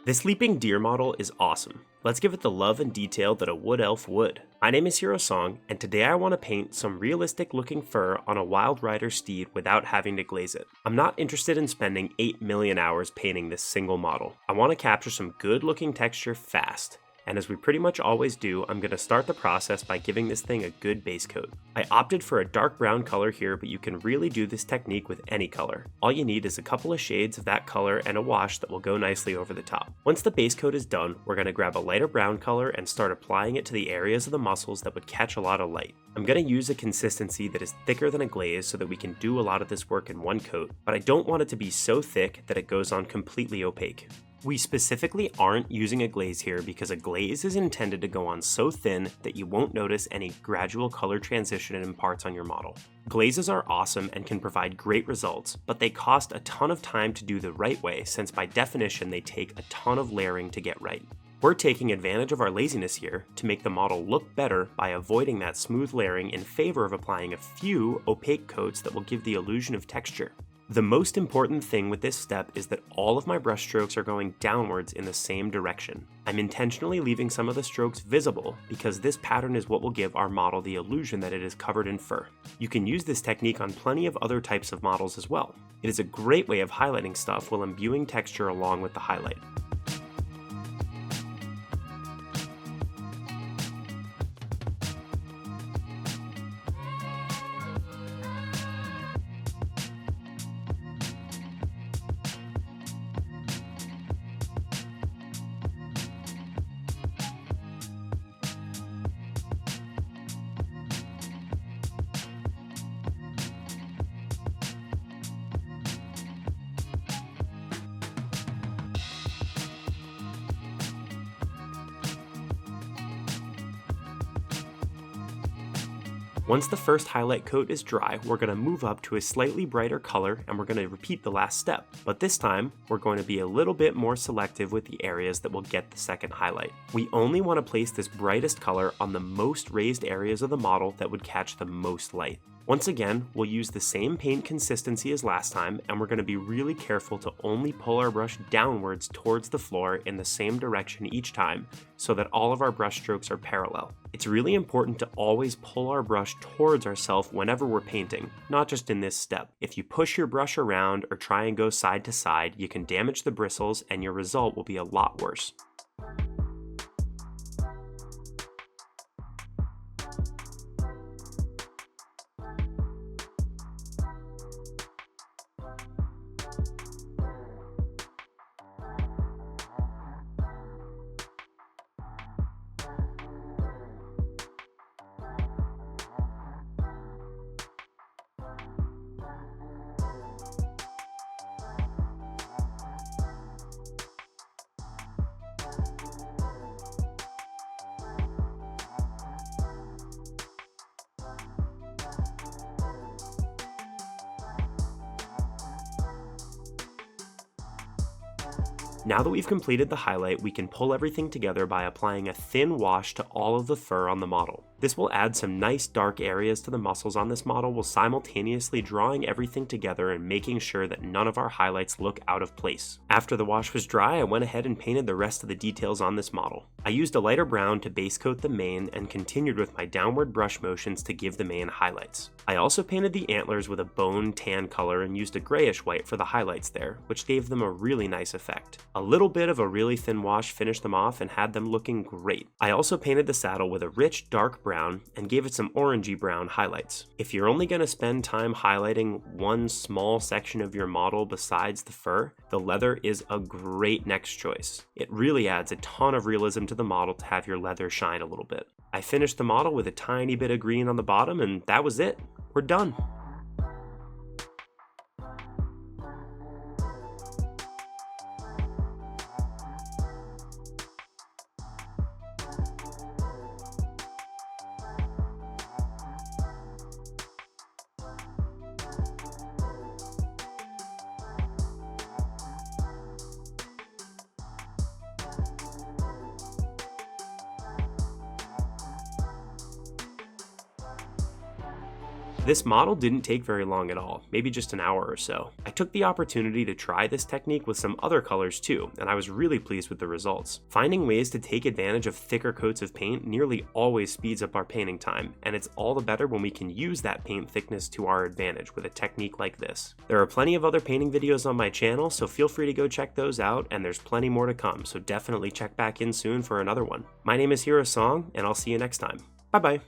This leaping deer model is awesome. Let's give it the love and detail that a wood elf would. My name is Hero Song, and today I want to paint some realistic looking fur on a wild rider steed without having to glaze it. I'm not interested in spending 8 million hours painting this single model. I want to capture some good looking texture fast. And as we pretty much always do, I'm going to start the process by giving this thing a good base coat. I opted for a dark brown color here, but you can really do this technique with any color. All you need is a couple of shades of that color and a wash that will go nicely over the top. Once the base coat is done, we're going to grab a lighter brown color and start applying it to the areas of the muscles that would catch a lot of light. I'm going to use a consistency that is thicker than a glaze so that we can do a lot of this work in one coat, but I don't want it to be so thick that it goes on completely opaque. We specifically aren't using a glaze here because a glaze is intended to go on so thin that you won't notice any gradual color transition it imparts on your model. Glazes are awesome and can provide great results, but they cost a ton of time to do the right way since by definition they take a ton of layering to get right. We're taking advantage of our laziness here to make the model look better by avoiding that smooth layering in favor of applying a few opaque coats that will give the illusion of texture. The most important thing with this step is that all of my brush strokes are going downwards in the same direction. I'm intentionally leaving some of the strokes visible because this pattern is what will give our model the illusion that it is covered in fur. You can use this technique on plenty of other types of models as well. It is a great way of highlighting stuff while imbuing texture along with the highlight. Once the first highlight coat is dry, we're going to move up to a slightly brighter color and we're going to repeat the last step. But this time, we're going to be a little bit more selective with the areas that will get the second highlight. We only want to place this brightest color on the most raised areas of the model that would catch the most light. Once again, we'll use the same paint consistency as last time, and we're going to be really careful to only pull our brush downwards towards the floor in the same direction each time, so that all of our brush strokes are parallel. It's really important to always pull our brush towards ourselves whenever we're painting, not just in this step. If you push your brush around or try and go side to side, you can damage the bristles and your result will be a lot worse. Now that we've completed the highlight, we can pull everything together by applying a thin wash to all of the fur on the model. This will add some nice dark areas to the muscles on this model while simultaneously drawing everything together and making sure that none of our highlights look out of place. After the wash was dry, I went ahead and painted the rest of the details on this model. I used a lighter brown to base coat the mane and continued with my downward brush motions to give the mane highlights. I also painted the antlers with a bone tan color and used a grayish white for the highlights there, which gave them a really nice effect. A little bit of a really thin wash finished them off and had them looking great. I also painted the saddle with a rich dark brown and gave it some orangey brown highlights. If you're only going to spend time highlighting one small section of your model besides the fur, the leather is a great next choice. It really adds a ton of realism to the model to have your leather shine a little bit. I finished the model with a tiny bit of green on the bottom and that was it. We're done. This model didn't take very long at all, maybe just an hour or so. I took the opportunity to try this technique with some other colors too, and I was really pleased with the results. Finding ways to take advantage of thicker coats of paint nearly always speeds up our painting time, and it's all the better when we can use that paint thickness to our advantage with a technique like this. There are plenty of other painting videos on my channel, so feel free to go check those out, and there's plenty more to come, so definitely check back in soon for another one. My name is Hero Song, and I'll see you next time. Bye bye!